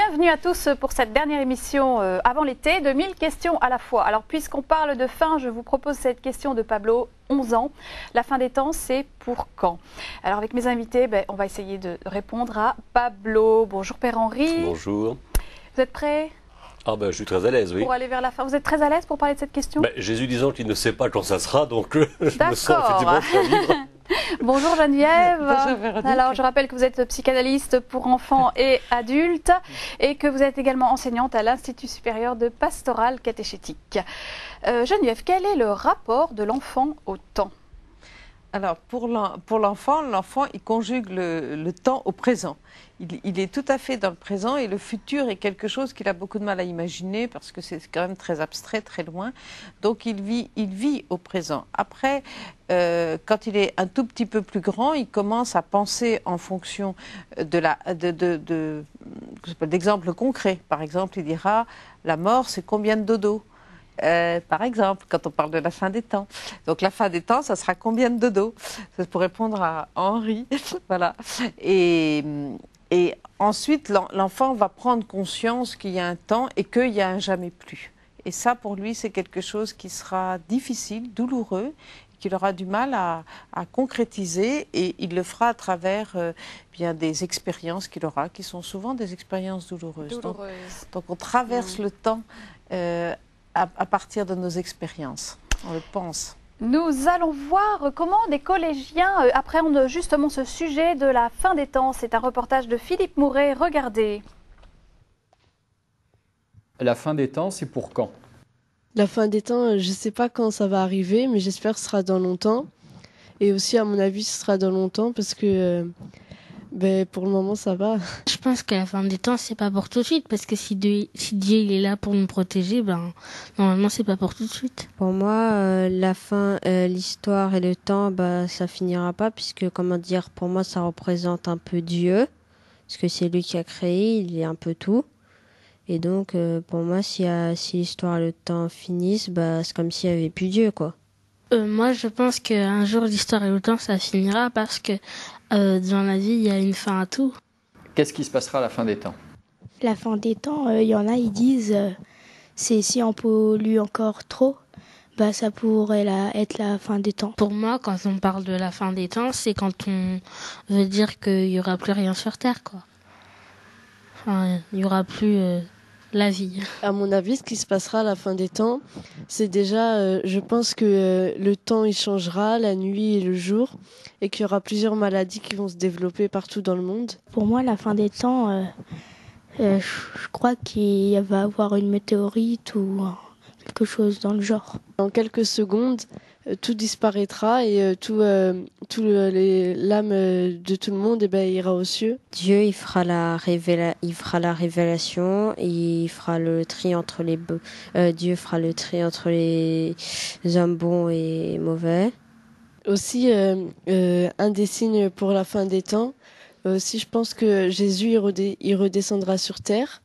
Bienvenue à tous pour cette dernière émission avant l'été de 1000 questions à la fois. Alors puisqu'on parle de fin, je vous propose cette question de Pablo, 11 ans. La fin des temps, c'est pour quand? Alors avec mes invités, on va essayer de répondre à Pablo. Bonjour Père Henri. Bonjour. Vous êtes prêt? Je suis très à l'aise, oui. Pour aller vers la fin. Vous êtes très à l'aise pour parler de cette question? Jésus disant qu'il ne sait pas quand ça sera, donc je me sens effectivement très libre. Bonjour Geneviève. Bonjour Véronique. Alors je rappelle que vous êtes psychanalyste pour enfants et adultes et que vous êtes également enseignante à l'Institut supérieur de pastoral catéchétique. Geneviève, quel est le rapport de l'enfant au temps? Alors, pour l'enfant, il conjugue le temps au présent. Il est tout à fait dans le présent et le futur est quelque chose qu'il a beaucoup de mal à imaginer parce que c'est quand même très abstrait, très loin. Donc, il vit au présent. Après, quand il est un tout petit peu plus grand, il commence à penser en fonction d'exemples concrets. Par exemple, il dira, la mort, c'est combien de dodo? Par exemple, quand on parle de la fin des temps. Donc la fin des temps, ça sera combien de dodo? C'est pour répondre à Henri. Voilà. Et ensuite, l'enfant va prendre conscience qu'il y a un temps et qu'il y a un jamais plus. Et ça, pour lui, c'est quelque chose qui sera difficile, douloureux, qu'il aura du mal à concrétiser et il le fera à travers des expériences qu'il aura, qui sont souvent des expériences douloureuses. Donc on traverse le temps à partir de nos expériences, on le pense. Nous allons voir comment des collégiens appréhendent justement ce sujet de la fin des temps. C'est un reportage de Philippe Mouret. Regardez. La fin des temps, c'est pour quand? La fin des temps, je ne sais pas quand ça va arriver, mais j'espère que ce sera dans longtemps. Et aussi, à mon avis, ce sera dans longtemps parce que pour le moment, ça va. Je pense que la fin des temps, c'est pas pour tout de suite, parce que si Dieu il est là pour nous protéger, normalement, c'est pas pour tout de suite. Pour moi, la fin, l'histoire et le temps, ça finira pas, puisque, pour moi, ça représente un peu Dieu, parce que c'est lui qui a créé, il est un peu tout. Et donc, pour moi, si l'histoire et le temps finissent, c'est comme s'il y avait plus Dieu, quoi. Moi, je pense qu'un jour, l'histoire et le temps, ça finira, parce que dans la vie, il y a une fin à tout. Qu'est-ce qui se passera à la fin des temps? La fin des temps, il y en a, ils disent, c'est si on pollue encore trop, ça pourrait être la fin des temps. Pour moi, quand on parle de la fin des temps, c'est quand on veut dire qu'il n'y aura plus rien sur Terre, quoi. Enfin, il n'y aura plus la vie. À mon avis, ce qui se passera à la fin des temps, c'est déjà, je pense que le temps il changera, la nuit et le jour, et qu'il y aura plusieurs maladies qui vont se développer partout dans le monde. Pour moi, la fin des temps, je crois qu'il va y avoir une météorite ou quelque chose dans le genre. En quelques secondes, tout disparaîtra et l'âme de tout le monde ira aux cieux. Dieu, il fera la révélation, il fera le tri entre Dieu fera le tri entre les hommes bons et mauvais. Aussi, un des signes pour la fin des temps, aussi je pense que Jésus il redescendra sur terre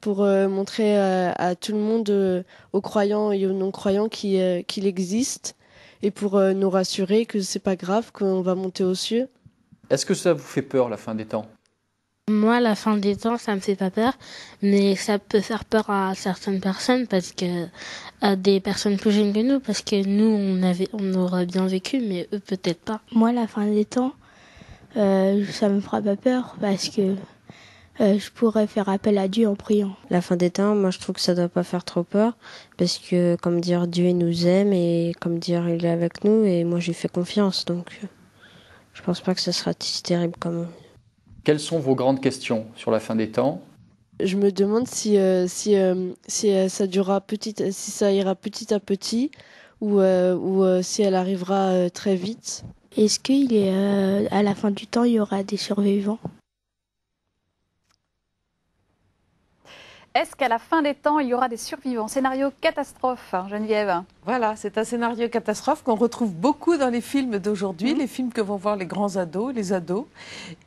pour montrer à tout le monde, aux croyants et aux non-croyants, qu'il existe, et pour nous rassurer que c'est pas grave, qu'on va monter aux cieux. Est-ce que ça vous fait peur, la fin des temps? Moi, la fin des temps, ça me fait pas peur, mais ça peut faire peur à certaines personnes, parce que à des personnes plus jeunes que nous, parce que nous, on aurait bien vécu, mais eux, peut-être pas. Moi, la fin des temps, ça me fera pas peur, parce que je pourrais faire appel à Dieu en priant. La fin des temps, moi je trouve que ça doit pas faire trop peur, parce que Dieu nous aime et il est avec nous et moi je lui fais confiance, donc je pense pas que ça sera si terrible comme même. Quelles sont vos grandes questions sur la fin des temps? Je me demande si ça durera si ça ira petit à petit ou si elle arrivera très vite. Est-ce qu'à la fin du temps, il y aura des survivants? Est-ce qu'à la fin des temps, il y aura des survivants? Scénario catastrophe, Geneviève. Voilà, c'est un scénario catastrophe qu'on retrouve beaucoup dans les films d'aujourd'hui, les films que vont voir les grands ados, les ados,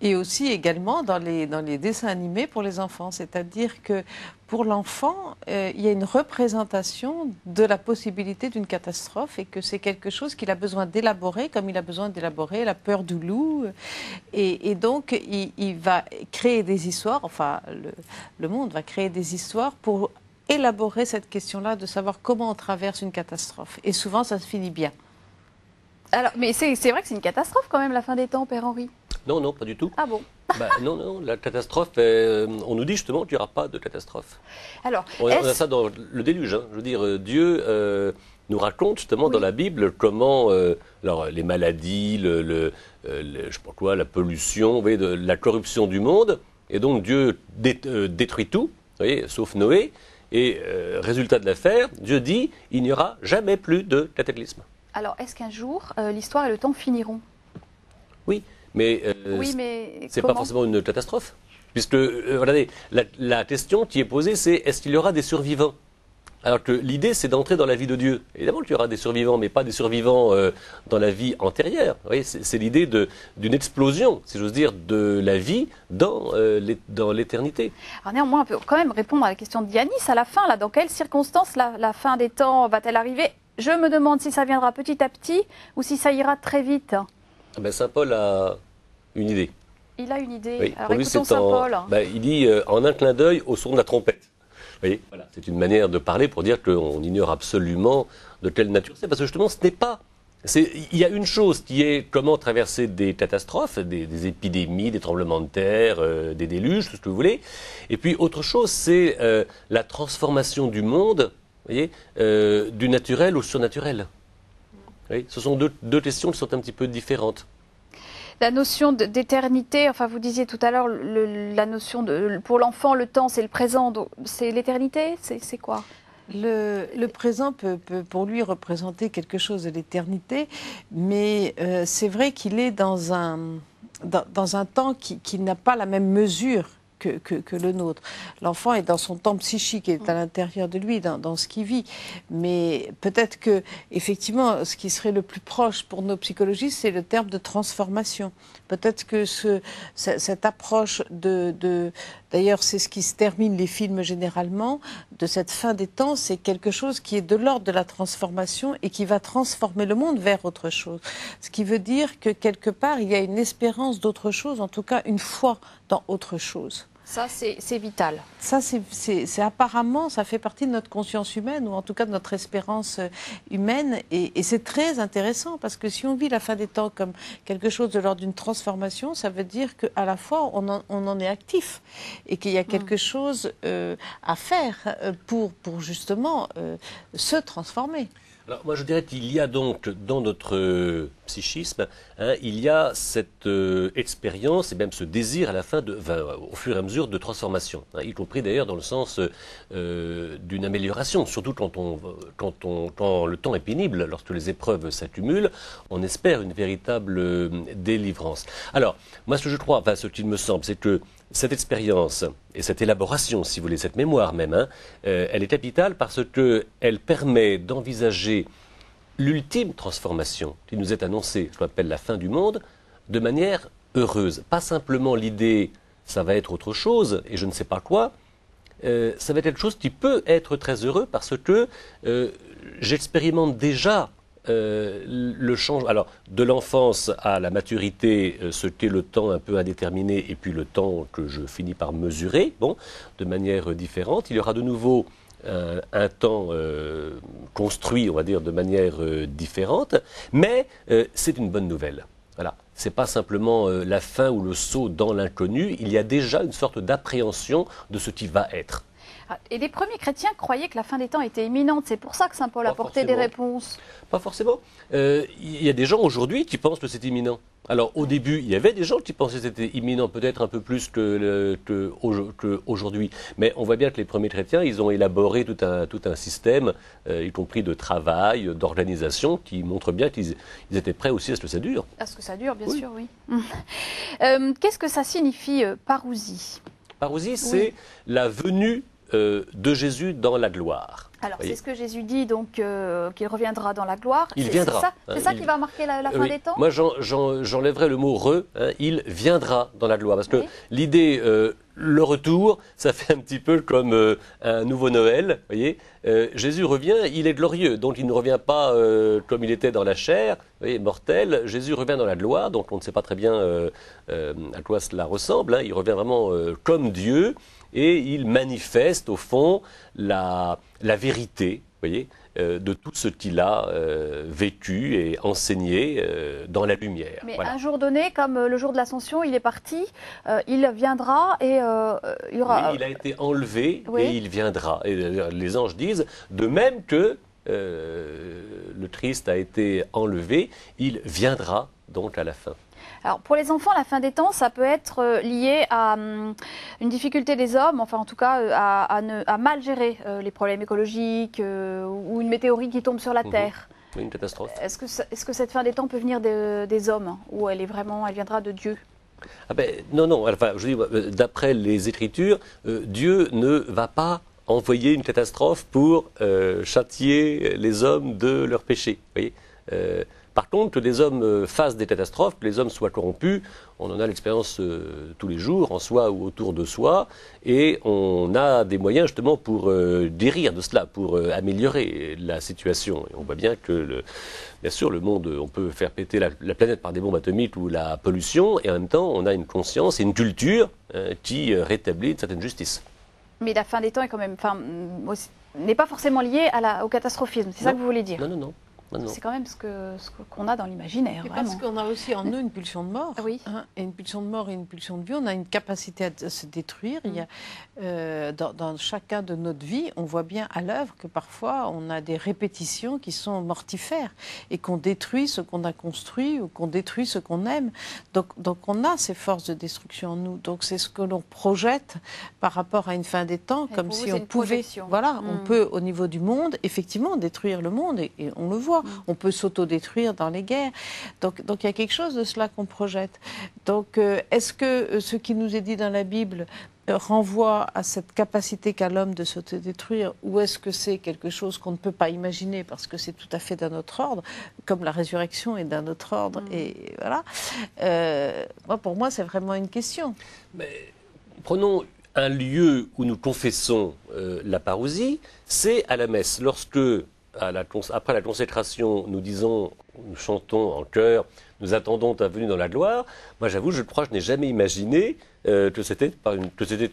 et aussi également dans les dessins animés pour les enfants. C'est-à-dire que pour l'enfant, il y a une représentation de la possibilité d'une catastrophe et que c'est quelque chose qu'il a besoin d'élaborer, comme il a besoin d'élaborer la peur du loup. Et donc, il va créer des histoires, enfin, le monde va créer des histoires pour élaborer cette question-là de savoir comment on traverse une catastrophe. Et souvent, ça se finit bien. Alors, mais c'est vrai que c'est une catastrophe quand même, la fin des temps, Père Henri. Non, non, pas du tout. Ah bon? Non, la catastrophe, on nous dit justement qu'il n'y aura pas de catastrophe. Alors, on a ça dans le déluge. Hein. Je veux dire, Dieu nous raconte justement dans la Bible comment les maladies, je sais pas quoi, la pollution, vous voyez, la corruption du monde. Et donc Dieu détruit tout, vous voyez, sauf Noé. Et résultat de l'affaire, Dieu dit, il n'y aura jamais plus de cataclysme. Alors, est-ce qu'un jour, l'histoire et le temps finiront? Oui, mais c'est pas forcément une catastrophe. Puisque, regardez, la question qui est posée, c'est est-ce qu'il y aura des survivants? Alors que l'idée, c'est d'entrer dans la vie de Dieu. Évidemment qu'il y aura des survivants, mais pas des survivants dans la vie antérieure. Vous voyez, c'est l'idée d'une explosion, si j'ose dire, de la vie dans l'éternité. Alors néanmoins, on peut quand même répondre à la question de Yanis à la fin. Là, dans quelles circonstances la fin des temps va-t-elle arriver? Je me demande si ça viendra petit à petit ou si ça ira très vite. Saint Paul a une idée. Il a une idée. Oui, alors écoutons Saint Paul. Il dit en un clin d'œil au son de la trompette. Vous voyez, voilà, c'est une manière de parler pour dire qu'on ignore absolument de quelle nature c'est. Parce que justement, ce n'est pas... Il y a une chose qui est comment traverser des catastrophes, des épidémies, des tremblements de terre, des déluges, tout ce que vous voulez. Et puis autre chose, c'est la transformation du monde, vous voyez, du naturel au surnaturel. Vous voyez, ce sont deux questions qui sont un petit peu différentes. La notion d'éternité, enfin vous disiez tout à l'heure, la notion pour l'enfant, le temps c'est le présent, c'est l'éternité, c'est quoi? Le présent peut pour lui représenter quelque chose de l'éternité, mais c'est vrai qu'il est dans un temps qui n'a pas la même mesure que le nôtre. L'enfant est dans son temps psychique, est à l'intérieur de lui, dans ce qu'il vit. Mais peut-être que, effectivement, ce qui serait le plus proche pour nos psychologistes, c'est le terme de transformation. Peut-être que cette approche d'ailleurs, c'est ce qui se termine les films généralement, de cette fin des temps, c'est quelque chose qui est de l'ordre de la transformation et qui va transformer le monde vers autre chose. Ce qui veut dire que quelque part, il y a une espérance d'autre chose, en tout cas une foi dans autre chose. Ça, c'est vital. Ça, c'est apparemment, ça fait partie de notre conscience humaine, ou en tout cas de notre espérance humaine. Et c'est très intéressant, parce que si on vit la fin des temps comme quelque chose de l'ordre d'une transformation, ça veut dire qu'à la fois, on en est actif, et qu'il y a quelque chose à faire pour justement se transformer. Alors moi je dirais qu'il y a donc dans notre psychisme, il y a cette expérience et même ce désir à la fin, au fur et à mesure, de transformation, y compris d'ailleurs dans le sens d'une amélioration, surtout quand le temps est pénible, lorsque les épreuves s'accumulent, on espère une véritable délivrance. Alors moi ce que je crois, ce qu'il me semble, c'est que cette expérience et cette élaboration, si vous voulez, cette mémoire même, elle est capitale parce qu'elle permet d'envisager l'ultime transformation qui nous est annoncée, je l'appelle la fin du monde, de manière heureuse. Pas simplement l'idée, ça va être autre chose et je ne sais pas quoi, ça va être quelque chose qui peut être très heureux parce que j'expérimente déjà le changement, alors de l'enfance à la maturité, ce qu'est le temps un peu indéterminé et puis le temps que je finis par mesurer, de manière différente. Il y aura de nouveau un temps construit, on va dire, de manière différente, mais c'est une bonne nouvelle. Voilà. C'est pas simplement la fin ou le saut dans l'inconnu, il y a déjà une sorte d'appréhension de ce qui va être. Et les premiers chrétiens croyaient que la fin des temps était imminente. C'est pour ça que saint Paul apportait des réponses. Pas forcément. Il y a des gens aujourd'hui qui pensent que c'est imminent. Alors au début, il y avait des gens qui pensaient que c'était imminent, peut-être un peu plus qu'aujourd'hui. Mais on voit bien que les premiers chrétiens, ils ont élaboré tout un système, y compris de travail, d'organisation, qui montre bien qu'ils étaient prêts aussi à ce que ça dure. À ce que ça dure, bien sûr, oui. Qu'est-ce que ça signifie, parousie? Parousie, c'est la venue de Jésus dans la gloire. Alors, c'est ce que Jésus dit, donc, qu'il reviendra dans la gloire. Il viendra. C'est ça qui va marquer la fin des temps? Moi, j'enlèverais le mot « re », il viendra dans la gloire. Parce que l'idée, le retour, ça fait un petit peu comme un nouveau Noël. Voyez, Jésus revient, il est glorieux. Donc, il ne revient pas comme il était dans la chair, voyez, mortel. Jésus revient dans la gloire, donc on ne sait pas très bien à quoi cela ressemble. Il revient vraiment comme Dieu. Et il manifeste, au fond, la vérité, voyez, de tout ce qu'il a vécu et enseigné dans la lumière. Mais voilà. Un jour donné, comme le jour de l'Ascension, il est parti, il viendra et il y aura... Oui, il a été enlevé et il viendra. Et les anges disent, de même que le Christ a été enlevé, il viendra donc à la fin. Alors, pour les enfants, la fin des temps, ça peut être lié à une difficulté des hommes, enfin en tout cas à mal gérer les problèmes écologiques ou une météorite qui tombe sur la Terre. Oui, une catastrophe. Est-ce que cette fin des temps peut venir des hommes ou elle viendra de Dieu? Non. Enfin, je dis, d'après les Écritures, Dieu ne va pas envoyer une catastrophe pour châtier les hommes de leurs péchés. Voyez. Par contre, que les hommes fassent des catastrophes, que les hommes soient corrompus, on en a l'expérience tous les jours, en soi ou autour de soi, et on a des moyens justement pour guérir de cela, pour améliorer la situation. Et on voit bien que, bien sûr, le monde, on peut faire péter la planète par des bombes atomiques ou la pollution, et en même temps, on a une conscience et une culture qui rétablit une certaine justice. Mais la fin des temps est quand même, n'est pas forcément liée au catastrophisme, c'est ça que vous voulez dire? Non. C'est quand même ce qu'on a dans l'imaginaire. Parce qu'on a aussi en nous une pulsion de mort. Oui. Et une pulsion de mort et une pulsion de vie. On a une capacité à se détruire. Il y a, dans chacun de notre vie, on voit bien à l'œuvre que parfois on a des répétitions qui sont mortifères et qu'on détruit ce qu'on a construit ou qu'on détruit ce qu'on aime. Donc on a ces forces de destruction en nous. Donc c'est ce que l'on projette par rapport à une fin des temps, comme si on pouvait. Voilà, on peut au niveau du monde effectivement détruire le monde et on le voit. On peut s'autodétruire dans les guerres. Donc il y a quelque chose de cela qu'on projette. Donc est-ce que ce qui nous est dit dans la Bible renvoie à cette capacité qu'a l'homme de s'autodétruire, ou est-ce que c'est quelque chose qu'on ne peut pas imaginer parce que c'est tout à fait d'un autre ordre, comme la résurrection est d'un autre ordre. Et voilà. Pour moi, c'est vraiment une question. Mais prenons un lieu où nous confessons la parousie, c'est à la messe. Lorsque après la consécration, nous chantons en chœur, nous attendons ta venue dans la gloire. Moi, j'avoue, je crois que je n'ai jamais imaginé que c'était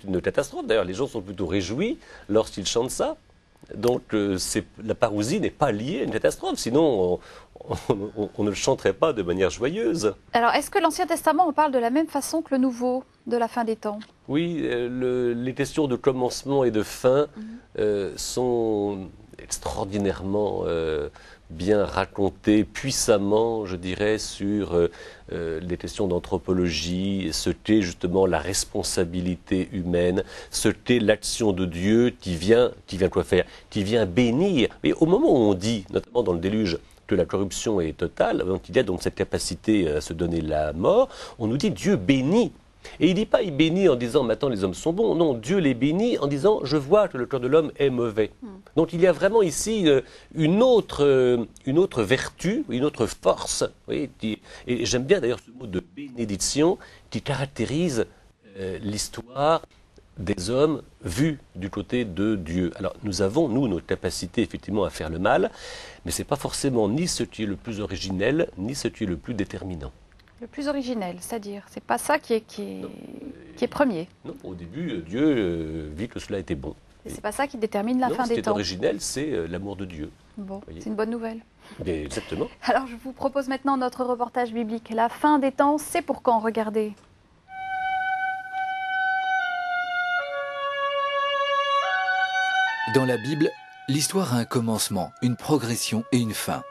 une catastrophe. D'ailleurs, les gens sont plutôt réjouis lorsqu'ils chantent ça. Donc, la parousie n'est pas liée à une catastrophe. Sinon, on ne le chanterait pas de manière joyeuse. Alors, est-ce que l'Ancien Testament, on parle de la même façon que le Nouveau, de la fin des temps? Oui, les questions de commencement et de fin sont extraordinairement bien racontées, puissamment, je dirais, sur les questions d'anthropologie, ce qu'est justement la responsabilité humaine, ce qu'est l'action de Dieu qui vient quoi faire? Qui vient bénir. Mais au moment où on dit, notamment dans le déluge, que la corruption est totale, donc il y a donc cette capacité à se donner la mort, on nous dit Dieu bénit. Et il ne dit pas, il bénit en disant, maintenant les hommes sont bons. Non, Dieu les bénit en disant, je vois que le cœur de l'homme est mauvais. Donc il y a vraiment ici une autre vertu, une autre force. Oui, et j'aime bien d'ailleurs ce mot de bénédiction qui caractérise l'histoire des hommes vus du côté de Dieu. Alors nous avons, nous, notre capacité effectivement à faire le mal, mais ce n'est pas forcément ni ce qui est le plus originel, ni ce qui est le plus déterminant. Le plus originel, c'est-à-dire, c'est pas ça qui est premier. Non, au début, Dieu vit que cela était bon. Et c'est pas ça qui détermine la fin des temps. Ce qui est originel, c'est l'amour de Dieu. Bon, c'est une bonne nouvelle. Mais exactement. Alors, je vous propose maintenant notre reportage biblique. La fin des temps, c'est pour quand? Regardez. Dans la Bible, l'histoire a un commencement, une progression et une fin.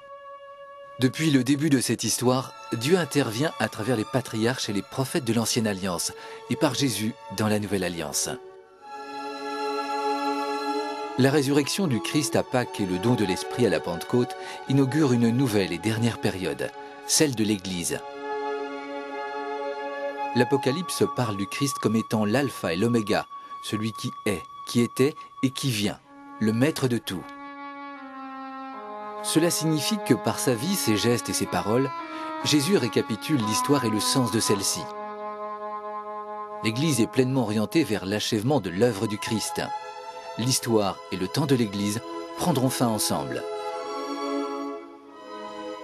Depuis le début de cette histoire, Dieu intervient à travers les patriarches et les prophètes de l'Ancienne Alliance et par Jésus dans la Nouvelle Alliance. La résurrection du Christ à Pâques et le don de l'Esprit à la Pentecôte inaugurent une nouvelle et dernière période, celle de l'Église. L'Apocalypse parle du Christ comme étant l'alpha et l'oméga, celui qui est, qui était et qui vient, le maître de tout. Cela signifie que par sa vie, ses gestes et ses paroles, Jésus récapitule l'histoire et le sens de celle-ci. L'Église est pleinement orientée vers l'achèvement de l'œuvre du Christ. L'histoire et le temps de l'Église prendront fin ensemble.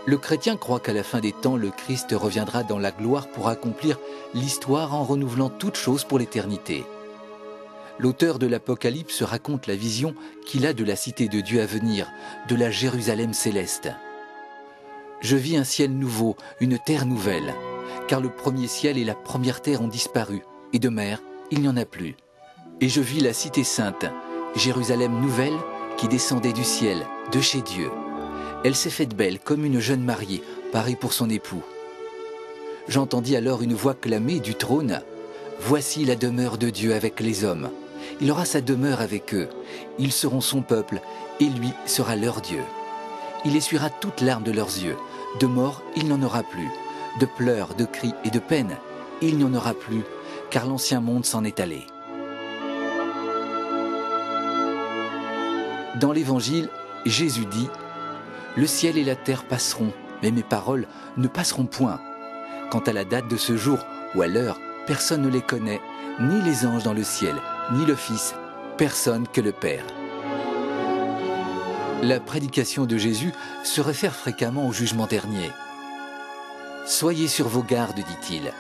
Le chrétien croit qu'à la fin des temps, le Christ reviendra dans la gloire pour accomplir l'histoire en renouvelant toutes choses pour l'éternité. L'auteur de l'Apocalypse raconte la vision qu'il a de la cité de Dieu à venir, de la Jérusalem céleste. Je vis un ciel nouveau, une terre nouvelle, car le premier ciel et la première terre ont disparu, et de mer, il n'y en a plus. Et je vis la cité sainte, Jérusalem nouvelle, qui descendait du ciel, de chez Dieu. Elle s'est faite belle comme une jeune mariée, parée pour son époux. J'entendis alors une voix clamer du trône, « Voici la demeure de Dieu avec les hommes. Il aura sa demeure avec eux. Ils seront son peuple, et lui sera leur Dieu. Il essuiera toute larme de leurs yeux. De mort, il n'en aura plus. De pleurs, de cris et de peine, il n'y en aura plus, car l'ancien monde s'en est allé. » Dans l'Évangile, Jésus dit « Le ciel et la terre passeront, mais mes paroles ne passeront point. Quant à la date de ce jour ou à l'heure, personne ne les connaît, ni les anges dans le ciel, ni le Fils, personne que le Père. » La prédication de Jésus se réfère fréquemment au jugement dernier. « Soyez sur vos gardes, dit-il.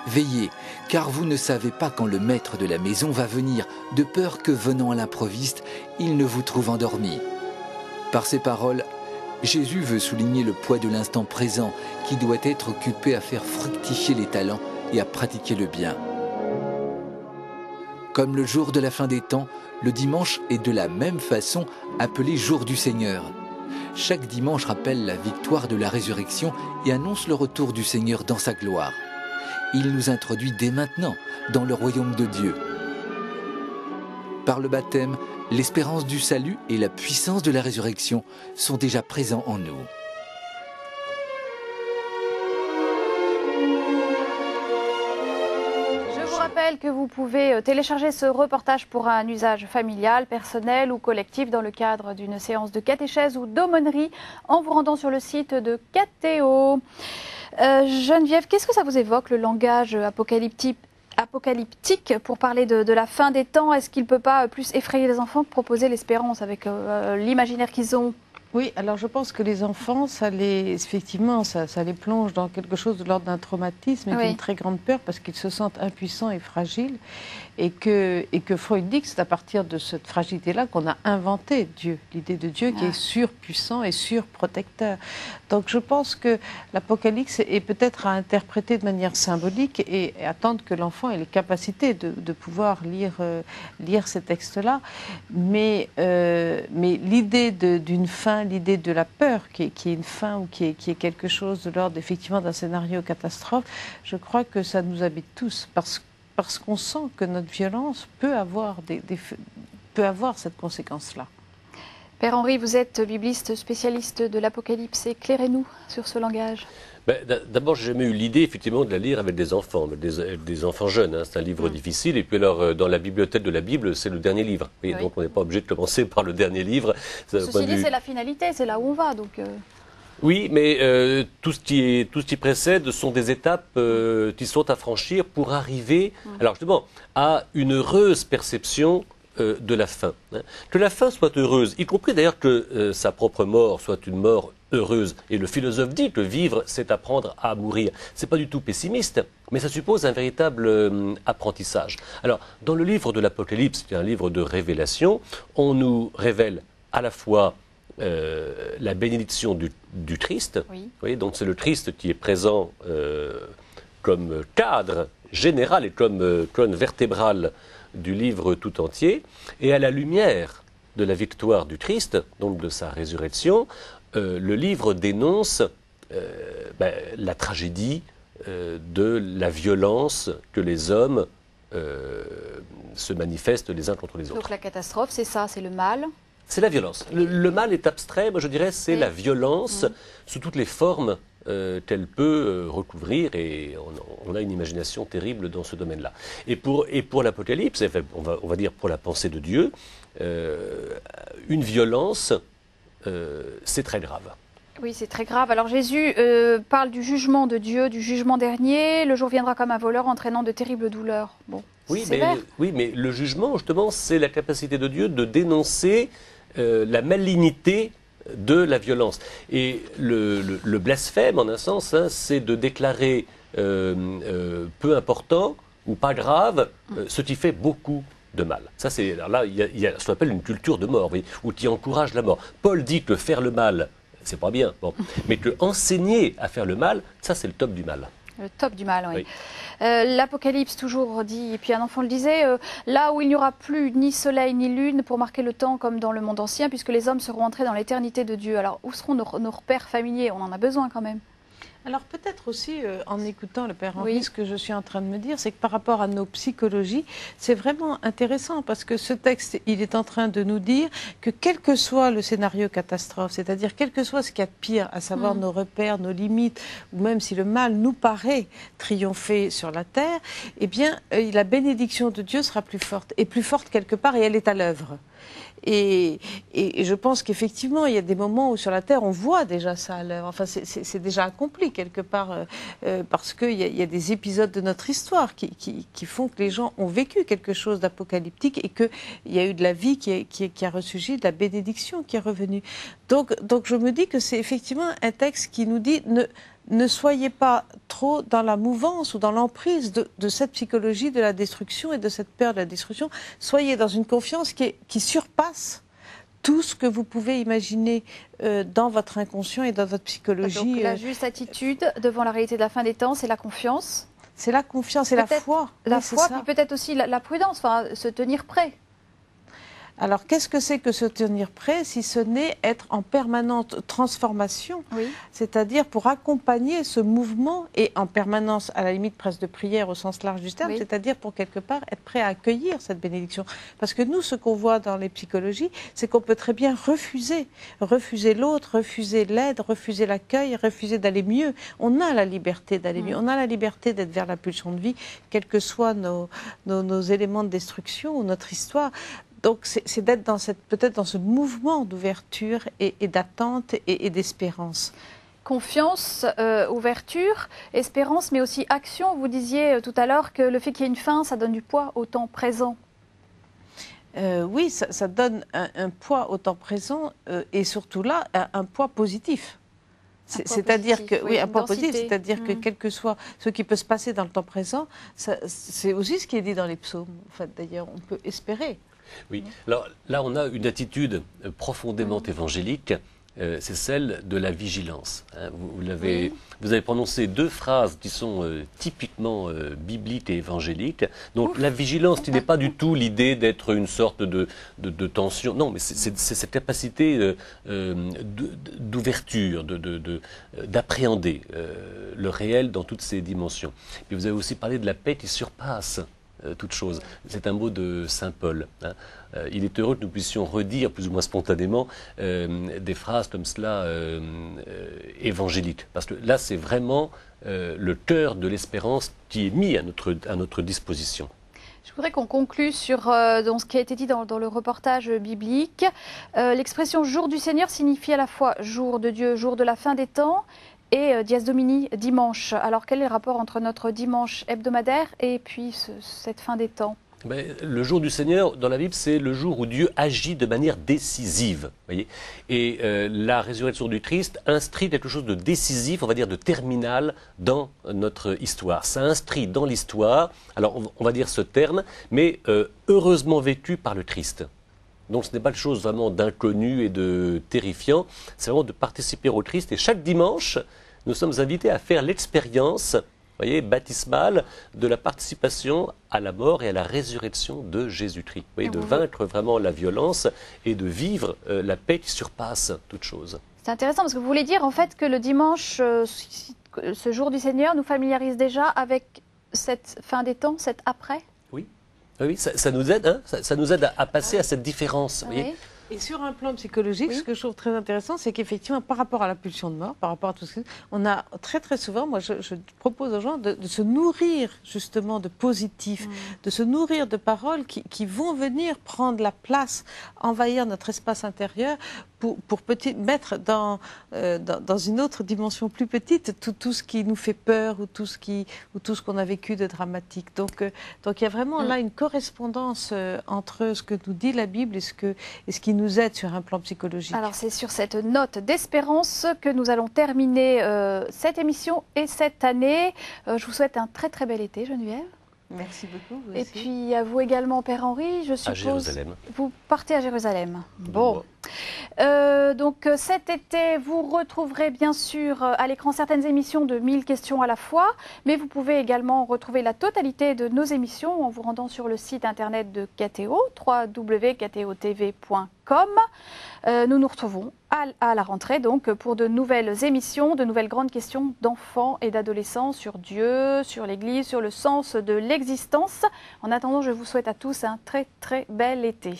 Veillez, car vous ne savez pas quand le maître de la maison va venir, de peur que, venant à l'improviste, il ne vous trouve endormi. » Par ces paroles, Jésus veut souligner le poids de l'instant présent qui doit être occupé à faire fructifier les talents et à pratiquer le bien. Comme le jour de la fin des temps, le dimanche est de la même façon appelé jour du Seigneur. Chaque dimanche rappelle la victoire de la résurrection et annonce le retour du Seigneur dans sa gloire. Il nous introduit dès maintenant dans le royaume de Dieu. Par le baptême, l'espérance du salut et la puissance de la résurrection sont déjà présents en nous. Je rappelle que vous pouvez télécharger ce reportage pour un usage familial, personnel ou collectif dans le cadre d'une séance de catéchèse ou d'aumônerie en vous rendant sur le site de Catéo. Geneviève, qu'est-ce que ça vous évoque, le langage apocalyptique pour parler de la fin des temps? Est-ce qu'il ne peut pas plus effrayer les enfants que proposer l'espérance avec l'imaginaire qu'ils ont? Oui, alors je pense que les enfants, effectivement, ça les plonge dans quelque chose de l'ordre d'un traumatisme et d'une très grande peur parce qu'ils se sentent impuissants et fragiles. Et que Freud dit que c'est à partir de cette fragilité-là qu'on a inventé Dieu, l'idée de Dieu qui est surpuissant et surprotecteur. Donc je pense que l'Apocalypse est peut-être à interpréter de manière symbolique et attendre que l'enfant ait les capacités de pouvoir lire ces textes-là. Mais l'idée d'une fin, l'idée de la peur, qui est une fin ou qui est quelque chose de l'ordre effectivement d'un scénario catastrophe, je crois que ça nous habite tous parce qu'on sent que notre violence peut avoir cette conséquence-là. Père Henri, vous êtes bibliste, spécialiste de l'Apocalypse. Éclairez-nous sur ce langage. D'abord, j'ai jamais eu l'idée, effectivement, de la lire avec des enfants, des enfants jeunes. Hein. C'est un livre difficile. Et puis alors, dans la bibliothèque de la Bible, c'est le dernier livre. Et donc, on n'est pas obligé de commencer par le dernier livre. Ceci dit, c'est la finalité, c'est là où on va. Donc, Oui, mais tout ce qui précède sont des étapes qui sont à franchir pour arriver, alors justement, à une heureuse perception de la fin. Hein. Que la fin soit heureuse, y compris d'ailleurs que sa propre mort soit une mort heureuse. Et le philosophe dit que vivre, c'est apprendre à mourir. C'est pas du tout pessimiste, mais ça suppose un véritable apprentissage. Alors, dans le livre de l'Apocalypse, qui est un livre de révélation, on nous révèle à la fois la bénédiction du Christ. Oui. Vous voyez, donc c'est le Christ qui est présent comme cadre général et comme colonne vertébrale du livre tout entier. Et à la lumière de la victoire du Christ, donc de sa résurrection, le livre dénonce la tragédie de la violence que les hommes se manifestent les uns contre les autres. Donc la catastrophe, c'est ça, c'est le mal. C'est la violence. Le mal est abstrait, moi je dirais c'est la violence sous toutes les formes qu'elle peut recouvrir, et on a une imagination terrible dans ce domaine-là. Et pour l'Apocalypse, enfin, on va dire pour la pensée de Dieu, une violence, c'est très grave. Oui, c'est très grave. Alors Jésus parle du jugement de Dieu, du jugement dernier. Le jour viendra comme un voleur entraînant de terribles douleurs. Bon, oui, mais le jugement, justement, c'est la capacité de Dieu de dénoncer la malignité de la violence. Et le blasphème, en un sens, hein, c'est de déclarer peu important ou pas grave ce qui fait beaucoup de mal. Ça, alors là, il y a ce qu'on appelle une culture de mort, ou qui encourage la mort. Paul dit que faire le mal, c'est pas bien, bon. Mais que enseigner à faire le mal, ça, c'est le top du mal. Le top du mal, oui. L'Apocalypse toujours dit, et puis un enfant le disait, là où il n'y aura plus ni soleil ni lune pour marquer le temps comme dans le monde ancien, puisque les hommes seront entrés dans l'éternité de Dieu. Alors, où seront nos repères familiers? On en a besoin quand même. Alors peut-être aussi, en écoutant le Père Henri, ce que je suis en train de me dire, c'est que par rapport à nos psychologies, c'est vraiment intéressant parce que ce texte, il est en train de nous dire que quel que soit le scénario catastrophe, c'est-à-dire quel que soit ce qu'il y a de pire, à savoir nos repères, nos limites, ou même si le mal nous paraît triompher sur la terre, eh bien la bénédiction de Dieu sera plus forte, et plus forte quelque part, et elle est à l'œuvre. Et je pense qu'effectivement, il y a des moments où sur la Terre, on voit déjà ça à l'œuvre. Enfin, c'est déjà accompli quelque part, parce qu'il y a des épisodes de notre histoire qui font que les gens ont vécu quelque chose d'apocalyptique et qu'il y a eu de la vie qui a ressurgi, de la bénédiction qui est revenue. Donc je me dis que c'est effectivement un texte qui nous dit ne soyez pas trop dans la mouvance ou dans l'emprise de cette psychologie de la destruction et de cette peur de la destruction. Soyez dans une confiance qui surpasse tout ce que vous pouvez imaginer dans votre inconscient et dans votre psychologie. Donc la juste attitude devant la réalité de la fin des temps, c'est la confiance. C'est la confiance et la foi. La foi, puis peut-être aussi la prudence, enfin, se tenir prêt. Alors, qu'est-ce que c'est que se tenir prêt si ce n'est être en permanente transformation, c'est-à-dire pour accompagner ce mouvement et en permanence, à la limite presque de prière au sens large du terme, c'est-à-dire pour quelque part être prêt à accueillir cette bénédiction. Parce que nous, ce qu'on voit dans les psychologies, c'est qu'on peut très bien refuser l'autre, refuser l'aide, refuser l'accueil, refuser d'aller mieux. On a la liberté d'aller mieux, on a la liberté d'être vers la pulsion de vie, quels que soient nos éléments de destruction ou notre histoire. Donc c'est d'être peut-être dans ce mouvement d'ouverture et d'attente et d'espérance. Confiance, ouverture, espérance, mais aussi action. Vous disiez tout à l'heure que le fait qu'il y ait une fin, ça donne du poids au temps présent. Oui, ça donne un poids au temps présent et surtout là, un poids positif. C'est-à-dire que un point positif, c'est-à-dire que quel que soit ce qui peut se passer dans le temps présent, c'est aussi ce qui est dit dans les psaumes. En fait, d'ailleurs, on peut espérer. Oui, alors là on a une attitude profondément évangélique, c'est celle de la vigilance. Hein. Vous avez prononcé deux phrases qui sont typiquement bibliques et évangéliques. Donc la vigilance qui n'est pas du tout l'idée d'être une sorte de tension, non, mais c'est cette capacité d'ouverture, d'appréhender le réel dans toutes ses dimensions. Et vous avez aussi parlé de la paix qui surpasse toute chose. C'est un mot de saint Paul. Hein. Il est heureux que nous puissions redire, plus ou moins spontanément, des phrases comme cela évangéliques. Parce que là, c'est vraiment le cœur de l'espérance qui est mis à notre disposition. Je voudrais qu'on conclue sur ce qui a été dit dans le reportage biblique. L'expression « jour du Seigneur » signifie à la fois jour de Dieu, jour de la fin des temps, et Dies Domini, dimanche. Alors, quel est le rapport entre notre dimanche hebdomadaire et puis cette fin des temps? Le jour du Seigneur, dans la Bible, c'est le jour où Dieu agit de manière décisive. Voyez, et la résurrection du Christ inscrit quelque chose de décisif, on va dire de terminal, dans notre histoire. Ça inscrit dans l'histoire, alors on va dire ce terme, mais heureusement vécu par le Christ. Donc ce n'est pas quelque chose vraiment d'inconnu et de terrifiant, c'est vraiment de participer au Christ. Et chaque dimanche, nous sommes invités à faire l'expérience, voyez, baptismale, de la participation à la mort et à la résurrection de Jésus-Christ. Voyez, de vaincre vraiment la violence et de vivre la paix qui surpasse toute chose. C'est intéressant parce que vous voulez dire en fait que le dimanche, ce jour du Seigneur, nous familiarise déjà avec cette fin des temps, cette après? Oui, ça nous aide, hein, ça nous aide à passer à cette différence. Voyez. Et sur un plan psychologique, ce que je trouve très intéressant, c'est qu'effectivement, par rapport à la pulsion de mort, par rapport à tout ce que on a très très souvent, moi je propose aux gens de se nourrir justement de positif, de se nourrir de paroles qui vont venir prendre la place, envahir notre espace intérieur pour mettre dans une autre dimension plus petite tout ce qui nous fait peur ou tout ce qu'on a vécu de dramatique. Donc il y a vraiment là une correspondance entre ce que nous dit la Bible et ce qui nous aide sur un plan psychologique. Alors c'est sur cette note d'espérance que nous allons terminer cette émission et cette année. Je vous souhaite un très très bel été, Geneviève. Merci beaucoup. Vous et aussi. puis à vous également, Père Henri, je suppose. À Jérusalem. Vous partez à Jérusalem. Bon. Donc cet été, vous retrouverez bien sûr à l'écran certaines émissions de 1000 questions à la fois, mais vous pouvez également retrouver la totalité de nos émissions en vous rendant sur le site internet de KTO, www.ktotv.com. Nous nous retrouvons à la rentrée donc pour de nouvelles émissions, de nouvelles grandes questions d'enfants et d'adolescents sur Dieu, sur l'Église, sur le sens de l'existence. En attendant, je vous souhaite à tous un très très bel été.